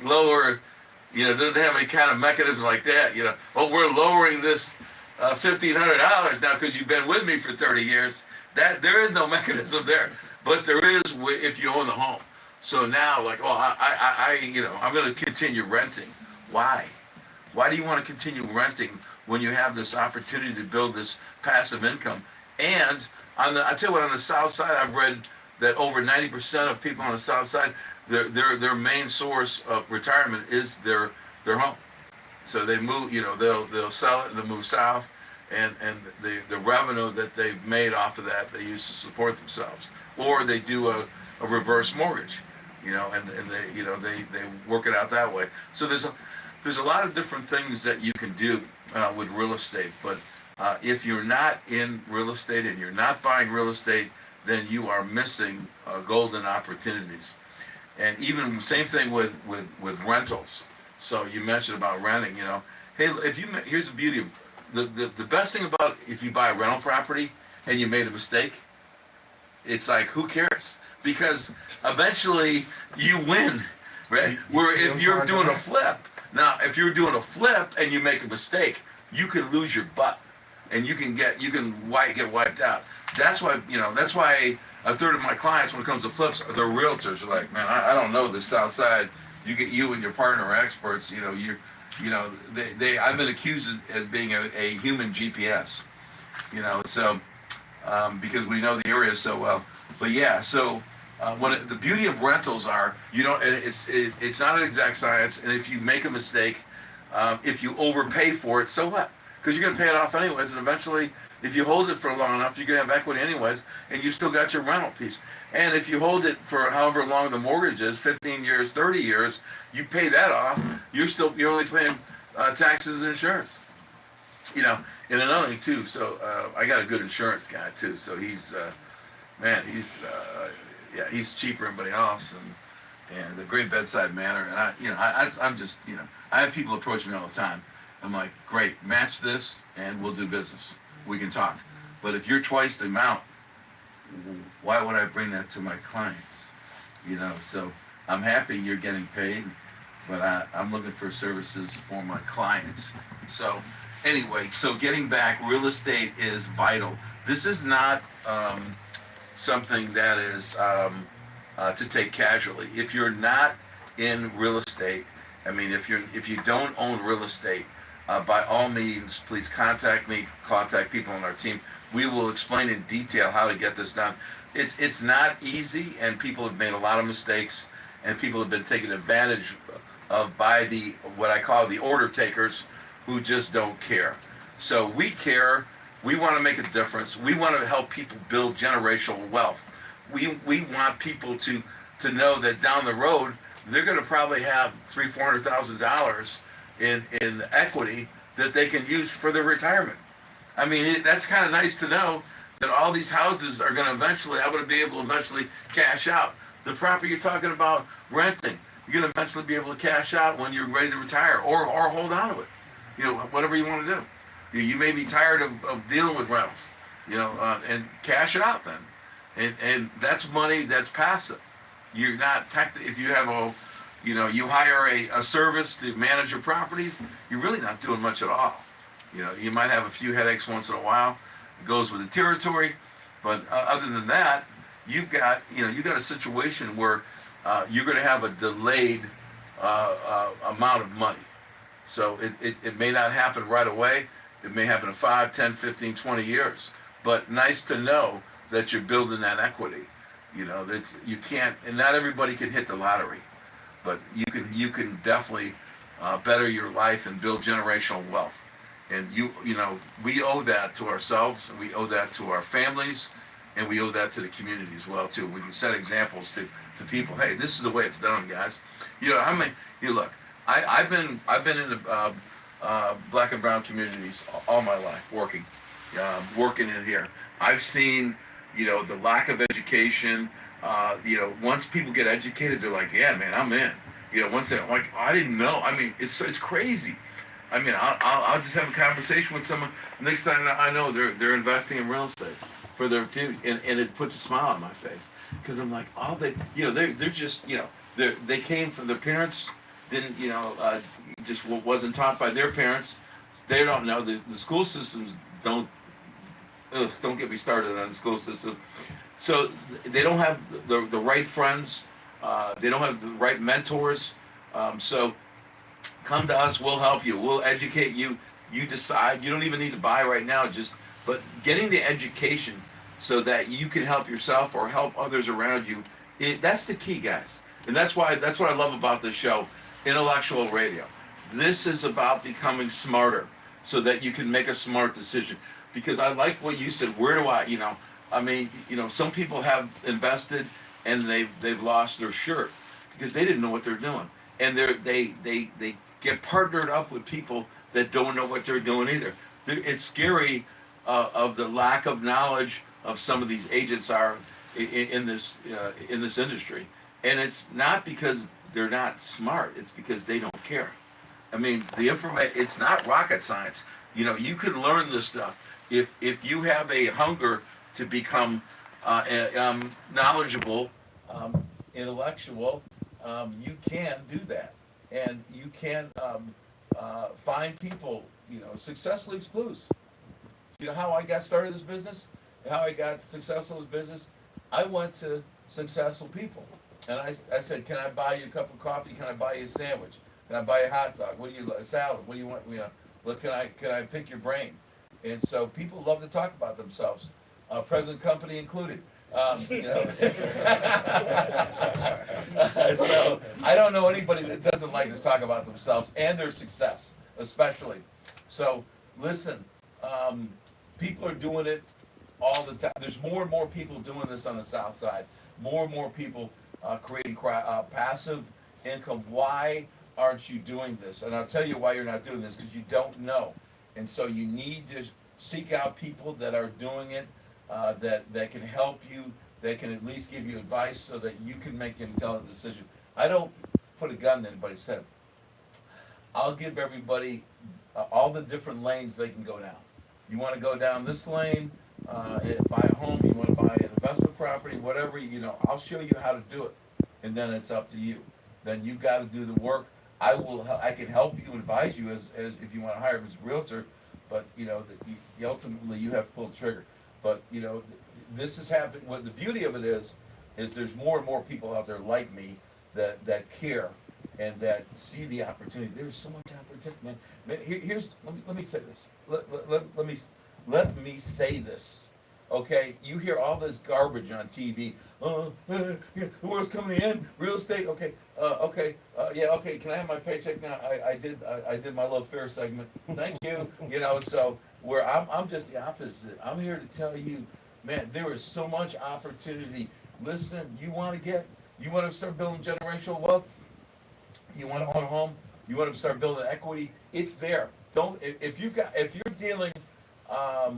lower, doesn't have any kind of mechanism like that. Oh, we're lowering this $1,500 now because you've been with me for 30 years. That there is no mechanism there, but there is if you own the home. So now, like, oh, I'm going to continue renting. Why? Why do you want to continue renting when you have this opportunity to build this passive income? And I tell you what, on the South Side, I've read that over 90% of people on the South Side, their main source of retirement is their home. So they move, they'll sell it and they'll move south, and the revenue that they've made off of that they use to support themselves, or they do a reverse mortgage, and they work it out that way. So there's a lot of different things that you can do with real estate, but if you're not in real estate and you're not buying real estate, then you are missing golden opportunities. And even same thing with rentals. So you mentioned about renting, hey, here's the beauty of the best thing about if you buy a rental property and you made a mistake, it's like, who cares? Because eventually you win, right? Where if you're doing a flip, if you're doing a flip and you make a mistake, you can lose your butt and you can get wiped out. That's why a third of my clients, when it comes to flips, they're realtors. They're like, man, I don't know the South Side. You and your partner are experts. I've been accused of being a human GPS. So because we know the area so well. But yeah, so the beauty of rentals are it's not an exact science, and if you make a mistake, if you overpay for it, so what? Because you're going to pay it off anyways, and eventually, if you hold it for long enough, you're going to have equity anyways, and you still got your rental piece. And if you hold it for however long the mortgage is, 15 years, 30 years, you pay that off, you're only paying taxes and insurance. And another thing too, so I got a good insurance guy too, so he's cheaper than anybody else, and a great bedside manner, and I have people approach me all the time. I'm like, great, match this and we'll do business. We can talk. But if you're twice the amount, why would I bring that to my clients? So I'm happy you're getting paid, but I'm looking for services for my clients. So anyway, getting back, real estate is vital. This is not something that is to take casually. If you're not in real estate, if you don't own real estate, by all means, please contact me, contact people on our team. We will explain in detail how to get this done. It's not easy, and people have made a lot of mistakes, and people have been taken advantage of by what I call the order takers, who just don't care. So we care. We want to make a difference. We want to help people build generational wealth. We want people to know that down the road they're going to probably have $300,000-$400,000 in equity that they can use for their retirement. That's kind of nice to know that all these houses are going to I'm going to be able to eventually cash out. The property you're talking about renting, you're going to eventually be able to cash out when you're ready to retire, or hold on to it. Whatever you want to do. You may be tired of dealing with rentals, and cash it out then. And that's money that's passive. You're not if you have you hire a service to manage your properties, you're really not doing much at all. You might have a few headaches once in a while. It goes with the territory, but other than that, you've got a situation where you're going to have a delayed amount of money. So it may not happen right away. It may happen in 5, 10, 15, 20 years. But nice to know that you're building that equity. You can't, and not everybody can hit the lottery, but you can definitely better your life and build generational wealth. And we owe that to ourselves, and we owe that to our families, and we owe that to the community as well too. We can set examples to people. Hey, this is the way it's done, guys. Look, I've been in the black and brown communities all my life, working in here. I've seen the lack of education. Once people get educated, they're like, yeah, man, I'm in. Once they're like, I didn't know. It's crazy. I'll just have a conversation with someone. Next time I know they're investing in real estate for their future, and it puts a smile on my face, because I'm like, they're just they came from their parents. didn't, just wasn't taught by their parents. They don't know. The school systems don't get me started on the school system. So they don't have the right friends. They don't have the right mentors. So come to us. We'll help you. We'll educate you. You decide. You don't even need to buy right now. But getting the education so that you can help yourself or help others around you. That's the key, guys. And that's what I love about this show, Intellectual Radio. This is about becoming smarter so that you can make a smart decision. Because I like what you said. Where do some people have invested and they've lost their shirt because they didn't know what they're doing. And they get partnered up with people that don't know what they're doing either. It's scary of the lack of knowledge of some of these agents are in this industry. And it's not because they're not smart. It's because they don't care. I mean, the information, it's not rocket science. You can learn this stuff. If you have a hunger to become knowledgeable, intellectual, you can do that. And you can find people, success leaves clues. You know how I got started in this business? How I got successful in this business? I went to successful people. And I said, can I buy you a cup of coffee? Can I buy you a sandwich? Can I buy you a hot dog? What do you like? A salad? What do you want? Look, can I pick your brain? And so people love to talk about themselves, present company included. So I don't know anybody that doesn't like to talk about themselves and their success, especially. So listen, people are doing it all the time. There's more and more people doing this on the South Side. More and more people creating passive income. Why aren't you doing this? And I'll tell you why you're not doing this, because you don't know. And so you need to seek out people that are doing it, that can help you, that can at least give you advice so that you can make an intelligent decision. I don't put a gun in anybody's head. I'll give everybody all the different lanes they can go down. You want to go down this lane, buy a home, you want to buy an investment property, whatever, I'll show you how to do it. And then it's up to you. Then you got to do the work. I can help you, advise you as if you want to hire me as a realtor, but ultimately you have to pull the trigger. But this is happening. What the beauty of it is there's more and more people out there like me that care and that see the opportunity. There's so much opportunity, man. Let me say this. Let me say this. Okay, you hear all this garbage on TV. The world's coming in, real estate. Okay, okay. Can I have my paycheck now? I did my love fair segment. Thank you. So where I'm just the opposite. I'm here to tell you, man, there is so much opportunity. Listen, you want to start building generational wealth. You want to own a home. You want to start building equity. It's there. If you're dealing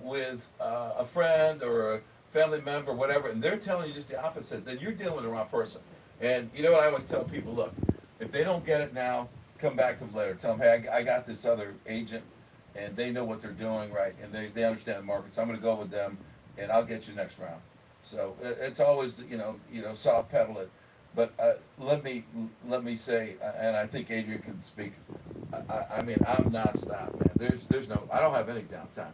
with a friend or a family member, whatever, and they're telling you just the opposite, then you're dealing with the wrong person. And you know what I always tell people? Look, if they don't get it now, come back to them later. Tell them, hey, I got this other agent, and they know what they're doing, right? And they understand the market, so I'm going to go with them, and I'll get you next round. So it's always, soft pedal it. But let me say, and I think Adrian can speak. I mean, I'm nonstop, man. There's no, I don't have any downtime.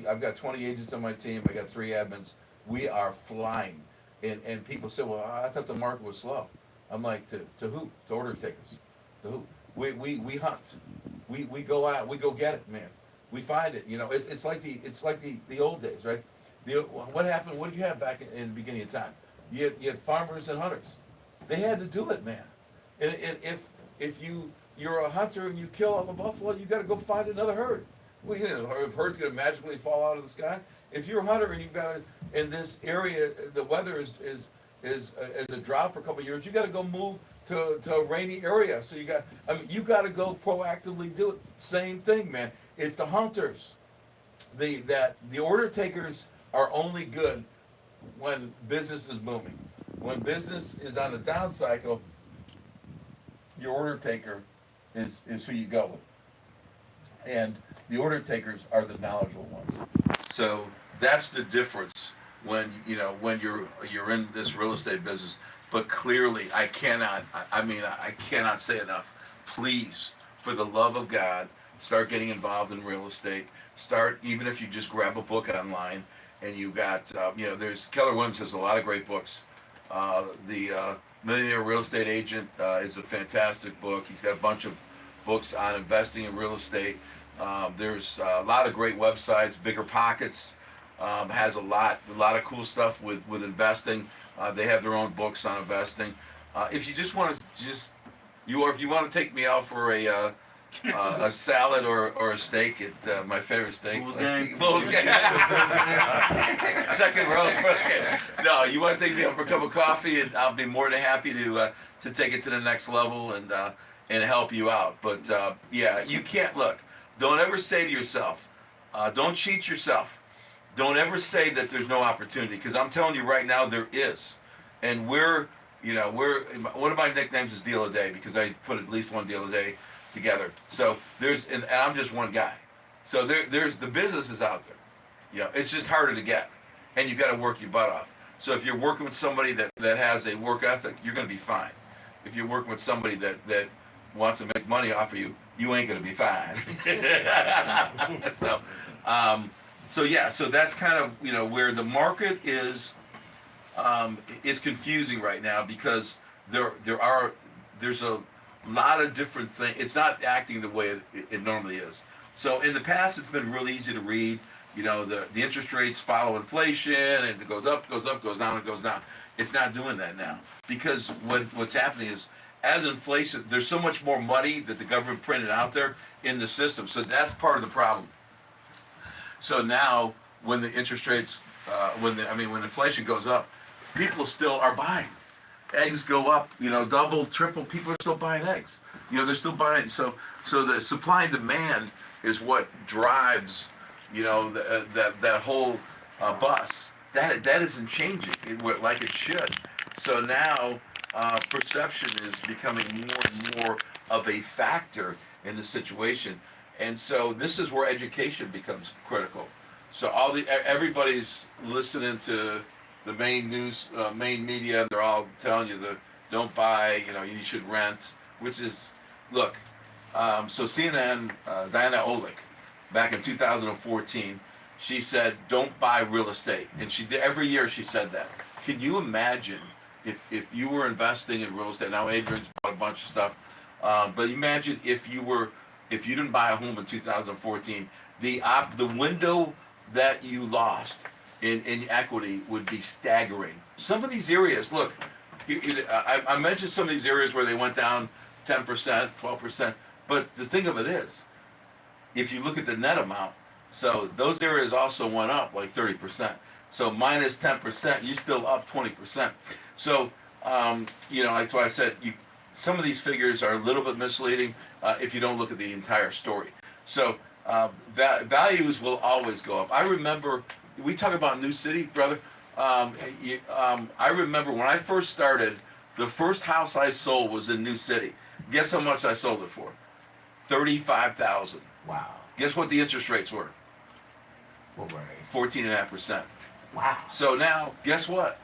I've got 20 agents on my team. I got 3 admins. We are flying. And people say, well, I thought the market was slow. I'm like, to who? To order takers. To who? We hunt. We go out. We go get it, man. We find it. It's like the old days, right? What happened? What did you have back in the beginning of time? You had farmers and hunters. They had to do it, man. And if you're a hunter and you kill all the buffalo, you got to go find another herd. Well, if herd's going to magically fall out of the sky. If you're a hunter and you've got in this area, the weather is a drought for a couple of years, you got to go move to a rainy area. So you got to go proactively do it. Same thing, man. It's the hunters. The order takers are only good when business is booming. When business is on a down cycle, your order taker is who you go with. And the order takers are the knowledgeable ones. So that's the difference when you're in this real estate business. But clearly, I cannot say enough. Please, for the love of God, start getting involved in real estate. Start, even if you just grab a book online, and you got, there's Keller Williams has a lot of great books. The Millionaire Real Estate Agent is a fantastic book. He's got a bunch of books on investing in real estate. There's a lot of great websites. Bigger Pockets has a lot of cool stuff with investing. They have their own books on investing. If you just want to if you want to take me out for a salad or a steak at my favorite steak. Bulls gang. Second row. No, you want to take me out for a cup of coffee, and I'll be more than happy to take it to the next level and help you out. But you can't look. Don't ever say to yourself, don't cheat yourself. Don't ever say that there's no opportunity, because I'm telling you right now there is. And we're one of my nicknames is Deal a Day, because I put at least one deal a day together. So and I'm just one guy. So there's the business is out there. It's just harder to get, and you got to work your butt off. So if you're working with somebody that has a work ethic, you're going to be fine. If you're working with somebody that wants to make money off of you, you ain't going to be fine. So that's kind of where the market is. It's confusing right now, because there's a lot of different things. It's not acting the way it normally is. So in the past, it's been real easy to read. The interest rates follow inflation, and it goes up, goes down, it goes down. It's not doing that now, because what's happening is, as inflation, there's so much more money that the government printed out there in the system. So that's part of the problem. So now, when the interest rates, when inflation goes up, people still are buying. Eggs go up, double, triple. People are still buying eggs. They're still buying. So the supply and demand is what drives, that whole bus. That isn't changing like it should. So now perception is becoming more and more of a factor in the situation. And so this is where education becomes critical. So everybody's listening to the main news, main media. They're all telling you don't buy. You should rent. Which is, look. So CNN, Diana Olick, back in 2014, she said don't buy real estate, and she did every year. She said that. Can you imagine if you were investing in real estate? Now Adrian's bought a bunch of stuff, but imagine if you didn't buy a home in 2014, the window that you lost in equity would be staggering. Some of these areas, look, I mentioned some of these areas where they went down 10%, 12%, but the thing of it is, if you look at the net amount, so those areas also went up like 30%. So minus 10%, you're still up 20%. So, that's why I said some of these figures are a little bit misleading if you don't look at the entire story. So values will always go up. I remember, we talk about New City, brother. I remember when I first started, the first house I sold was in New City. Guess how much I sold it for? $35,000. Wow. Guess what the interest rates were? What were they? 14.5%. Wow. So now, guess what?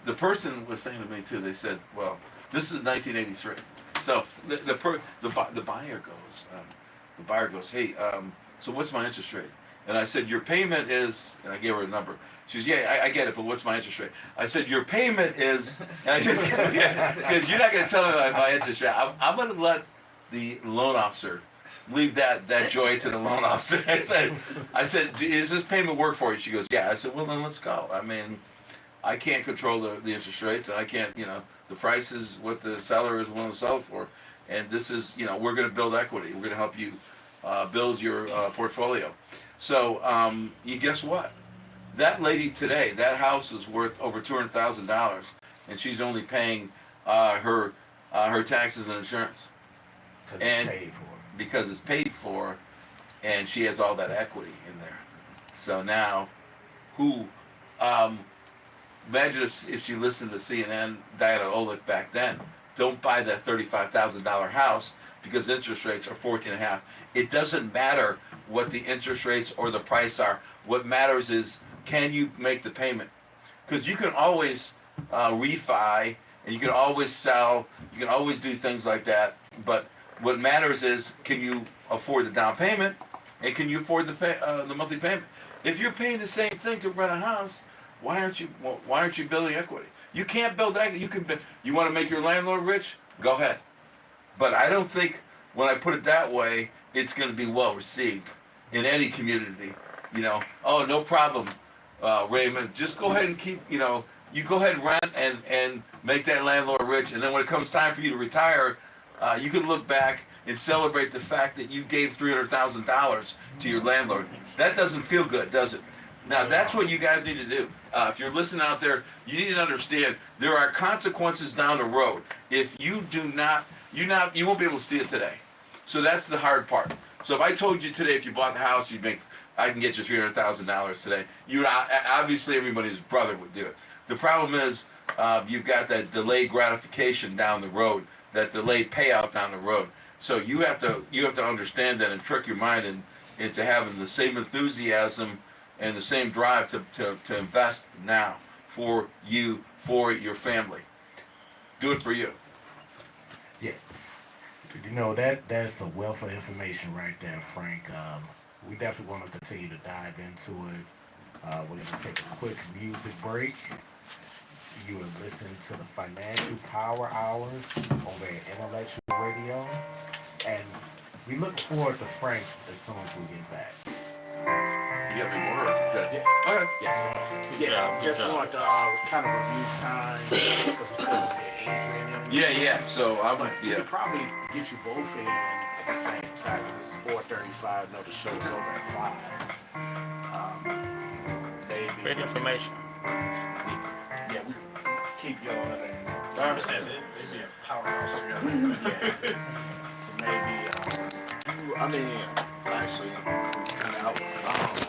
The person was saying to me too. They said, "Well, this is 1983." So the buyer goes, "Hey, so what's my interest rate?" And I said, "Your payment is," and I gave her a number. She goes, "Yeah, I get it, but what's my interest rate?" I said, "Your payment is," and I just, because you're not going to tell me my interest rate. I'm going to let the loan officer leave that joy to the loan officer. I said, "Is this payment work for you?" She goes, "Yeah." I said, "Well, then let's go." I mean, I can't control the interest rates, and I can't, the price is what the seller is willing to sell it for. And this is, we're going to build equity. We're going to help you build your portfolio. So you guess what? That lady today, that house is worth over $200,000, and she's only paying her taxes and insurance. Because it's paid for, and she has all that equity in there. So now, imagine if she listened to CNN, Diana Olick back then. Don't buy that $35,000 house because interest rates are 14.5. It doesn't matter what the interest rates or the price are. What matters is, can you make the payment? Because you can always refi and you can always sell. You can always do things like that. But what matters is, can you afford the down payment, and can you afford the monthly payment? If you're paying the same thing to rent a house, why aren't you building equity? You can't build equity. You want to make your landlord rich? Go ahead. But I don't think when I put it that way, it's going to be well received in any community. Oh, no problem, Raymond. Just go ahead and keep, you go ahead and rent and make that landlord rich. And then when it comes time for you to retire, you can look back and celebrate the fact that you gave $300,000 to your landlord. That doesn't feel good, does it? Now, that's what you guys need to do. If you're listening out there, you need to understand there are consequences down the road. If you do not, you won't be able to see it today. So that's the hard part. So if I told you today, if you bought the house, I can get you $300,000 today. Obviously everybody's brother would do it. The problem is you've got that delayed gratification down the road, that delayed payout down the road. So you have to understand that and trick your mind into having the same enthusiasm and the same drive to invest now for you, for your family. Do it for you. Yeah. That's a wealth of information right there, Frank. We definitely want to continue to dive into it. We're going to take a quick music break. You are listening to the Financial Power Hours over at Intellectual Radio. And we look forward to Frank as soon as we get back. You got any more? Okay. Yeah, just want to kind of review time because we're still with Adrian. Yeah. So We could probably get you both in at the same time. It's 4:35. No, the show's over at 5. Maybe. Great information. Yeah, we keep y'all in there. So, 100%. They'd be a powerhouse together. so maybe. I mean, actually, kind of out.